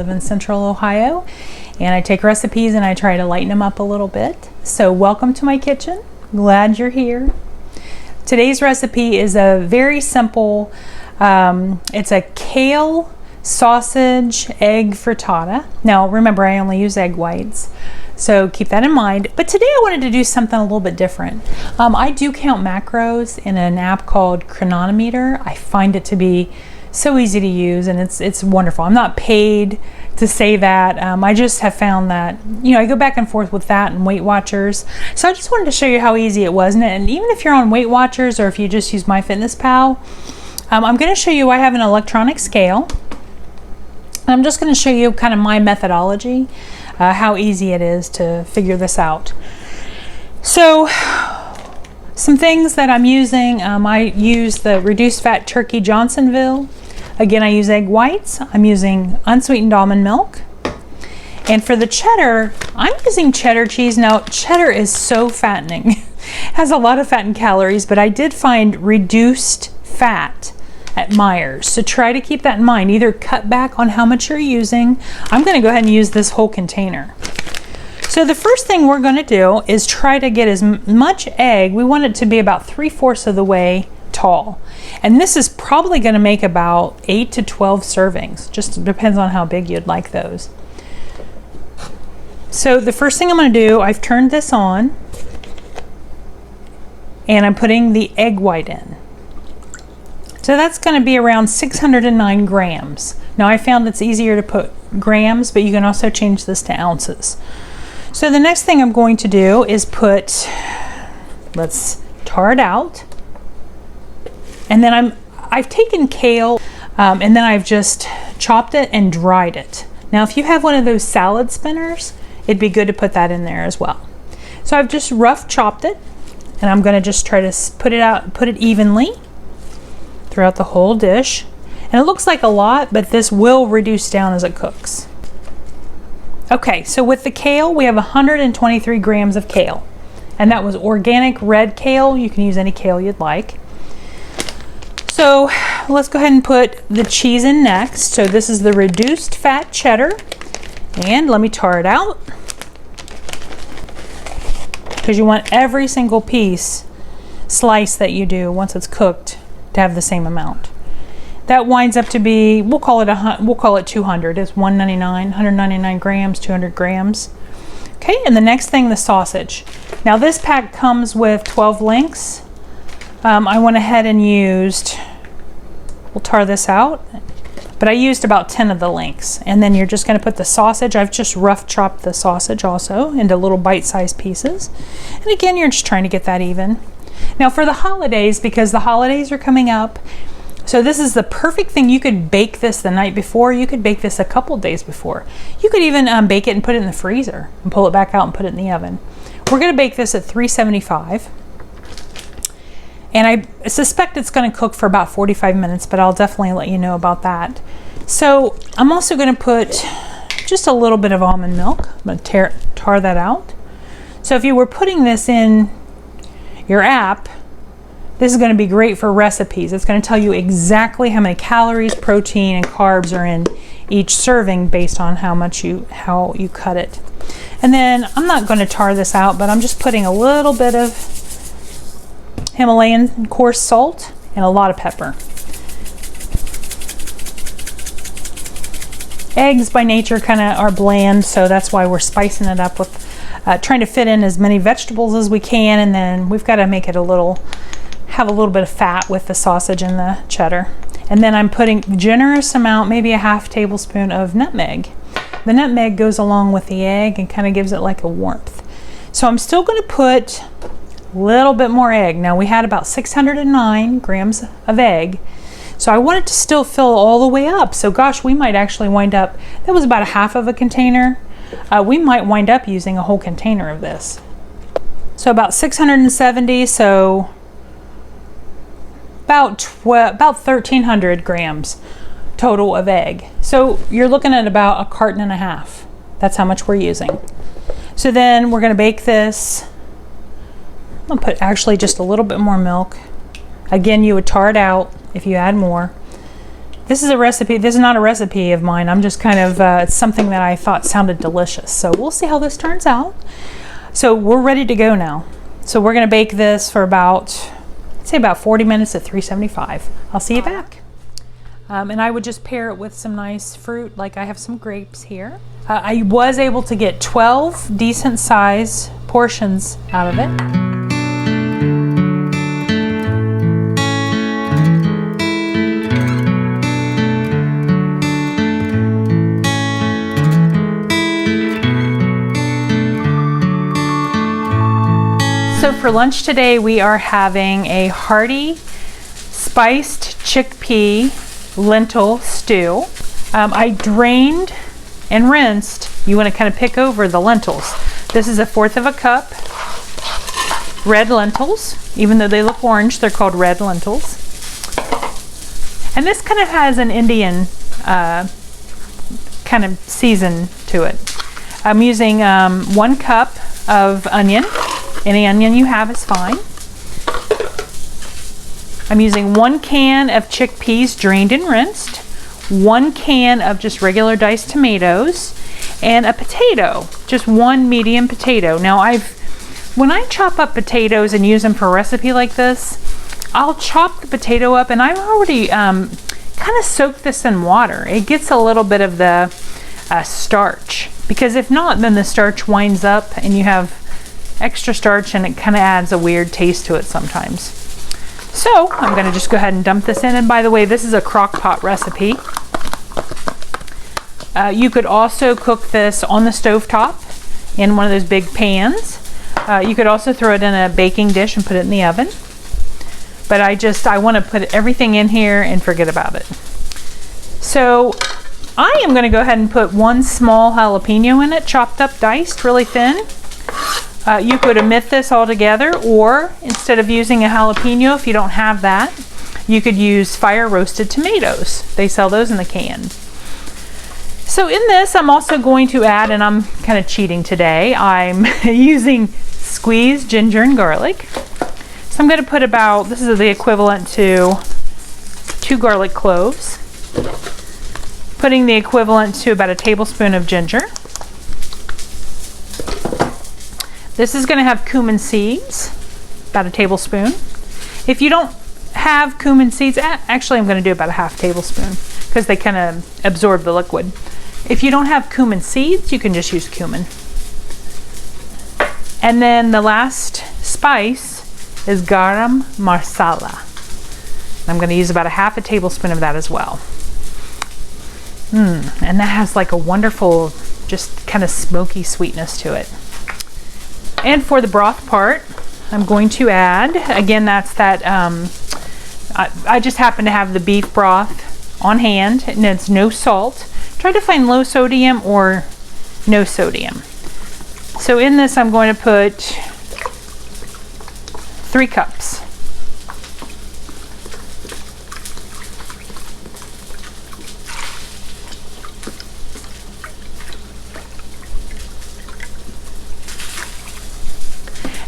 live in Central Ohio, and I take recipes and I try to lighten them up a little bit. So welcome to my kitchen. Glad you're here. Today's recipe is a very simple, it's a kale sausage egg frittata. Now remember, I only use egg whites, so keep that in mind. But today I wanted to do something a little bit different. I do count macros in an app called Chronometer. I find it to be so easy to use, and it's wonderful. I'm not paid to say that. I just have found that, you know, I go back and forth with that and Weight Watchers. So I just wanted to show you how easy it was. And even if you're on Weight Watchers or if you just use MyFitnessPal, I'm going to show you, I have an electronic scale. I'm just going to show you kind of my methodology, how easy it is to figure this out. So some things that I'm using, I use the reduced fat turkey Johnsonville. Again, I use egg whites. I'm using unsweetened almond milk. And for the cheddar, I'm using cheddar cheese. Now, cheddar is so fattening. It has a lot of fat and calories, but I did find reduced fat at Myww. So try to keep that in mind. Either cut back on how much you're using. I'm going to go ahead and use this whole container. So the first thing we're going to do is try to get as much egg. We want it to be about 3/4 of the way tall. And this is probably going to make about 8 to 12 servings. Just depends on how big you'd like those. So the first thing I'm going to do, I've turned this on and I'm putting the egg white in. So that's going to be around 609 grams. Now I found it's easier to put grams, but you can also change this to ounces. So the next thing I'm going to do is let's tar it out. And then I've taken kale and then I've just chopped it and dried it. Now if you have one of those salad spinners, it'd be good to put that in there as well. So I've just rough chopped it, and I'm going to just try to put it evenly throughout the whole dish. And it looks like a lot, but this will reduce down as it cooks. Okay, so with the kale, we have 123 grams of kale, and that was organic red kale. You can use any kale you'd like. So let's go ahead and put the cheese in next. So this is the reduced fat cheddar, and let me tar it out, because you want every single piece slice that you do once it's cooked to have the same amount. That winds up to be, we'll call it 200. It's 199 grams, 200 grams. Okay, and the next thing, the sausage. Now this pack comes with 12 links. I went ahead and used, we'll tar this out, but I used about 10 of the links. And then you're just going to put the sausage. I've just rough chopped the sausage also into little bite-sized pieces. And again, you're just trying to get that even. Now for the holidays, because the holidays are coming up, so this is the perfect thing. You could bake this the night before. You could bake this a couple days before. You could even bake it and put it in the freezer and pull it back out and put it in the oven. We're going to bake this at 375. And I suspect it's going to cook for about 45 minutes, but I'll definitely let you know about that. So I'm also going to put just a little bit of almond milk. I'm going to tar that out. So if you were putting this in your app, this is going to be great for recipes. It's going to tell you exactly how many calories, protein, and carbs are in each serving based on how you cut it. And then I'm not going to tar this out, but I'm just putting a little bit of Himalayan coarse salt and a lot of pepper. Eggs by nature kind of are bland, so that's why we're spicing it up with trying to fit in as many vegetables as we can, and then we've got to make it have a little bit of fat with the sausage and the cheddar. And then I'm putting a generous amount, maybe a half tablespoon of nutmeg. The nutmeg goes along with the egg and kind of gives it like a warmth. So I'm still going to put a little bit more egg. Now we had about 609 grams of egg, so I want it to still fill all the way up. So gosh, we might actually wind up, that was about a half of a container. We might wind up using a whole container of this. So about 670, so about 1,300 grams total of egg. So you're looking at about a carton and a half. That's how much we're using. So then we're going to bake this. I'm going to put actually just a little bit more milk. Again, you would tar it out if you add more. This is a recipe. This is not a recipe of mine. I'm just kind of, it's something that I thought sounded delicious. So we'll see how this turns out. So we're ready to go now. So we're gonna bake this for about, I'd say about 40 minutes at 375. I'll see you back. And I would just pair it with some nice fruit, like I have some grapes here. I was able to get 12 decent size portions out of it. So for lunch today, we are having a hearty spiced chickpea lentil stew. I drained and rinsed. You want to kind of pick over the lentils. This is 1/4 cup red lentils. Even though they look orange, they're called red lentils. And this kind of has an Indian kind of season to it. I'm using 1 cup of onion. Any onion you have is fine. I'm using 1 can of chickpeas drained and rinsed, 1 can of just regular diced tomatoes, and a potato, just 1 medium potato. Now when I chop up potatoes and use them for a recipe like this, I'll chop the potato up, and I've already kind of soaked this in water. It gets a little bit of the starch, because if not, then the starch winds up and you have extra starch, and it kind of adds a weird taste to it sometimes. So I'm going to just go ahead and dump this in. And by the way, this is a crock pot recipe. You could also cook this on the stove top in one of those big pans. You could also throw it in a baking dish and put it in the oven. But I want to put everything in here and forget about it. So I am going to go ahead and put 1 small jalapeno in it, chopped up, diced really thin. You could omit this altogether, or instead of using a jalapeno, if you don't have that, you could use fire roasted tomatoes. They sell those in the can. So in this, I'm also going to add, and I'm kind of cheating today, I'm using squeezed ginger and garlic. So I'm going to put about, this is the equivalent to 2 garlic cloves, putting the equivalent to about 1 tablespoon of ginger. This is going to have cumin seeds, about 1 tablespoon. If you don't have cumin seeds, actually I'm going to do about 1/2 tablespoon because they kind of absorb the liquid. If you don't have cumin seeds, you can just use cumin. And then the last spice is garam masala. I'm going to use about 1/2 tablespoon of that as well. And that has like a wonderful, just kind of smoky sweetness to it. And for the broth part, I'm going to add, again, that's that, I just happen to have the beef broth on hand, and it's no salt. Try to find low sodium or no sodium. So in this, I'm going to put 3 cups.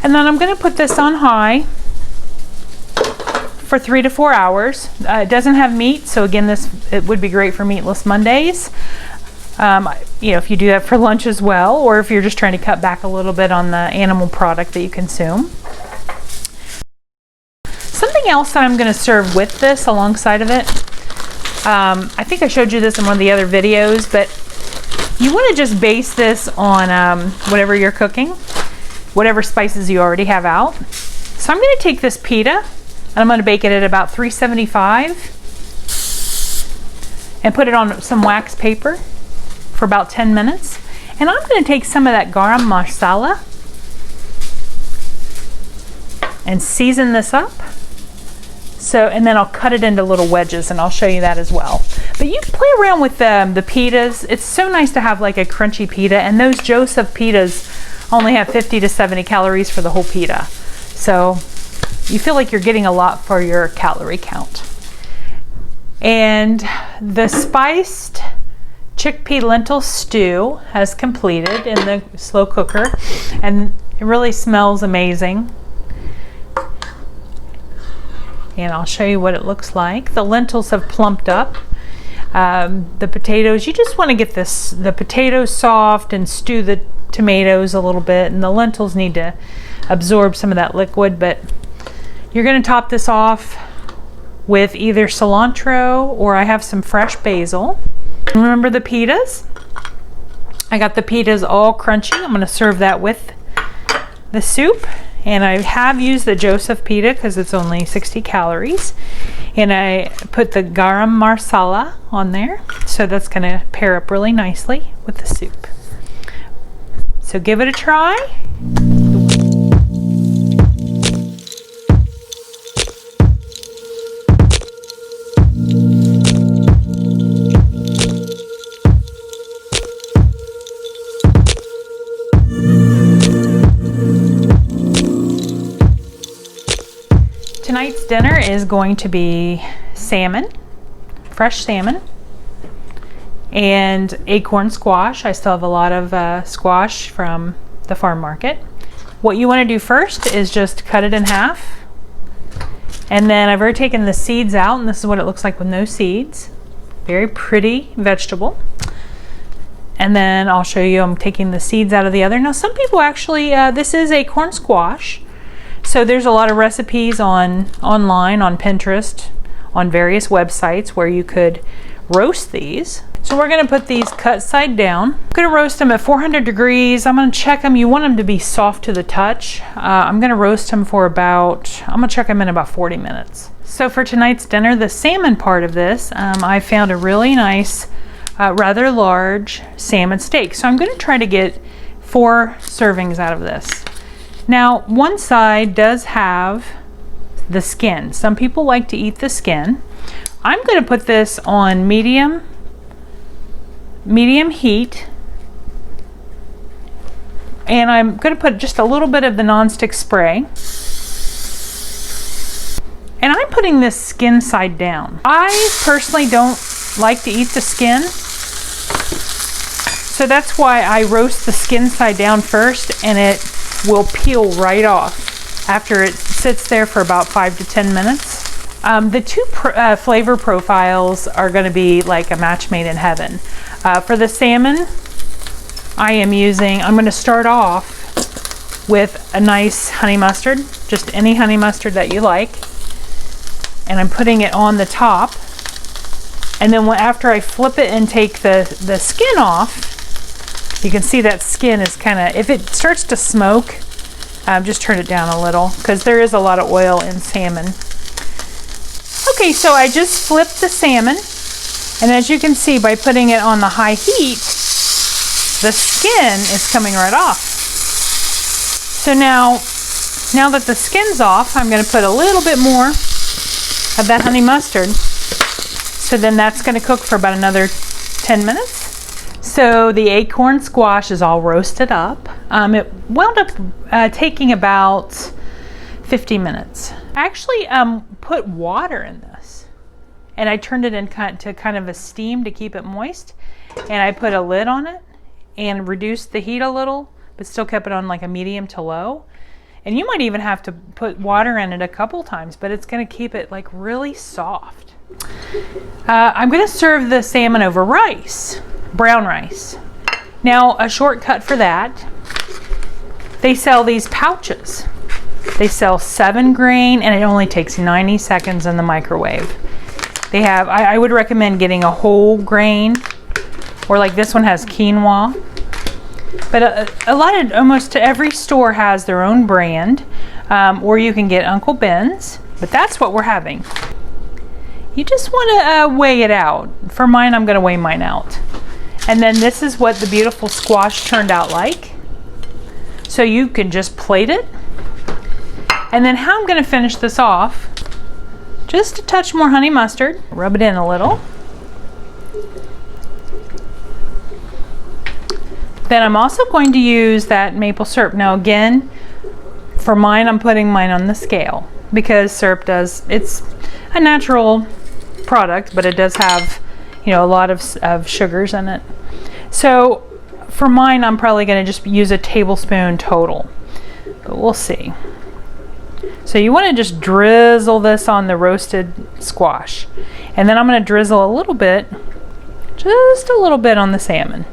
And then I'm going to put this on high for 3 to 4 hours. It doesn't have meat, so again, it would be great for meatless Mondays. You know, if you do that for lunch as well, or if you're just trying to cut back a little bit on the animal product that you consume. Something else that I'm going to serve with this alongside of it, I think I showed you this in one of the other videos, but you want to just base this on whatever you're cooking, whatever spices you already have out. So I'm going to take this pita and I'm going to bake it at about 375 and put it on some wax paper for about 10 minutes. And I'm going to take some of that garam masala and season this up. And then I'll cut it into little wedges, and I'll show you that as well. But you play around with the pitas. It's so nice to have like a crunchy pita, and those Joseph pitas only have 50 to 70 calories for the whole pita. So you feel like you're getting a lot for your calorie count. And the spiced chickpea lentil stew has completed in the slow cooker, and it really smells amazing. And I'll show you what it looks like. The lentils have plumped up. The potatoes, you just want to get the potatoes soft and stew the tomatoes a little bit, and the lentils need to absorb some of that liquid. But you're going to top this off with either cilantro, or I have some fresh basil. Remember the pitas? I got the pitas all crunchy. I'm going to serve that with the soup. And I have used the Joseph pita because it's only 60 calories. And I put the garam masala on there. So that's going to pair up really nicely with the soup. So give it a try. Tonight's dinner is going to be salmon, fresh salmon, and acorn squash. I still have a lot of squash from the farm market. What you want to do first is just cut it in half. And then I've already taken the seeds out, and this is what it looks like with no seeds. Very pretty vegetable. And then I'll show you, I'm taking the seeds out of the other. Now some people actually, this is acorn squash. So there's a lot of recipes online, on Pinterest, on various websites where you could roast these. So we're going to put these cut side down. I'm going to roast them at 400 degrees. I'm going to check them. You want them to be soft to the touch. I'm going to roast them for I'm going to check them in about 40 minutes. So for tonight's dinner, the salmon part of this, I found a really nice, rather large salmon steak. So I'm going to try to get 4 servings out of this. Now, one side does have the skin. Some people like to eat the skin. I'm going to put this on medium heat, and I'm going to put just a little bit of the nonstick spray. And I'm putting this skin side down. I personally don't like to eat the skin, so that's why I roast the skin side down first, and it will peel right off after it sits there for about 5 to 10 minutes. The two flavor profiles are going to be like a match made in heaven. For the salmon, I'm going to start off with a nice honey mustard, just any honey mustard that you like, and I'm putting it on the top. And then after I flip it and take the skin off, you can see that skin is kind of, if it starts to smoke, just turn it down a little, because there is a lot of oil in salmon. Okay, so I just flipped the salmon, and as you can see, by putting it on the high heat, the skin is coming right off. So now that the skin's off, I'm going to put a little bit more of that honey mustard. So then that's going to cook for about another 10 minutes. So the acorn squash is all roasted up. It wound up taking about 50 minutes. I actually put water in this, and I turned it into kind of a steam to keep it moist, and I put a lid on it and reduced the heat a little, but still kept it on like a medium to low. And you might even have to put water in it a couple times, but it's going to keep it like really soft. I'm going to serve the salmon over rice. Brown rice. Now, a shortcut for that, they sell these pouches. They sell 7 grain, and it only takes 90 seconds in the microwave. They have, I would recommend getting a whole grain, or like this one has quinoa. But almost every store has their own brand, or you can get Uncle Ben's, but that's what we're having. You just want to weigh it out. For mine, I'm going to weigh mine out. And then this is what the beautiful squash turned out like. So you can just plate it. And then how I'm going to finish this off, just a touch more honey mustard. Rub it in a little. Then I'm also going to use that maple syrup. Now again, for mine, I'm putting mine on the scale because syrup it's a natural product, but it does have, a lot of sugars in it. So for mine, I'm probably going to just use a tablespoon total, but we'll see. So you want to just drizzle this on the roasted squash, and then I'm going to drizzle a little bit Just a little bit on the salmon.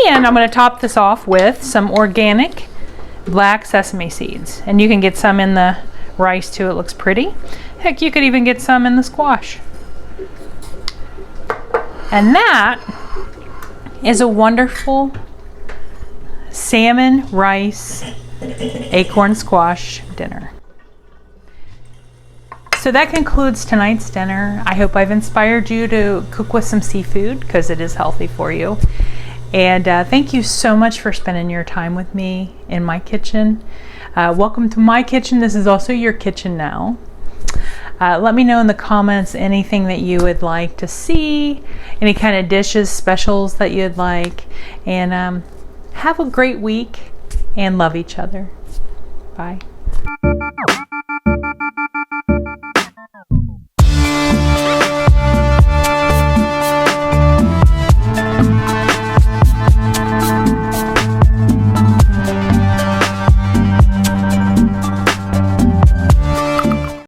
And I'm going to top this off with some organic black sesame seeds. And you can get some in the rice too, it looks pretty. Heck, you could even get some in the squash. And that is a wonderful salmon, rice, acorn squash dinner. So that concludes tonight's dinner. I hope I've inspired you to cook with some seafood because it is healthy for you. And thank you so much for spending your time with me in my kitchen. Welcome to my kitchen. This is also your kitchen now. Let me know in the comments anything that you would like to see, any kind of dishes, specials that you'd like. And have a great week and love each other. Bye.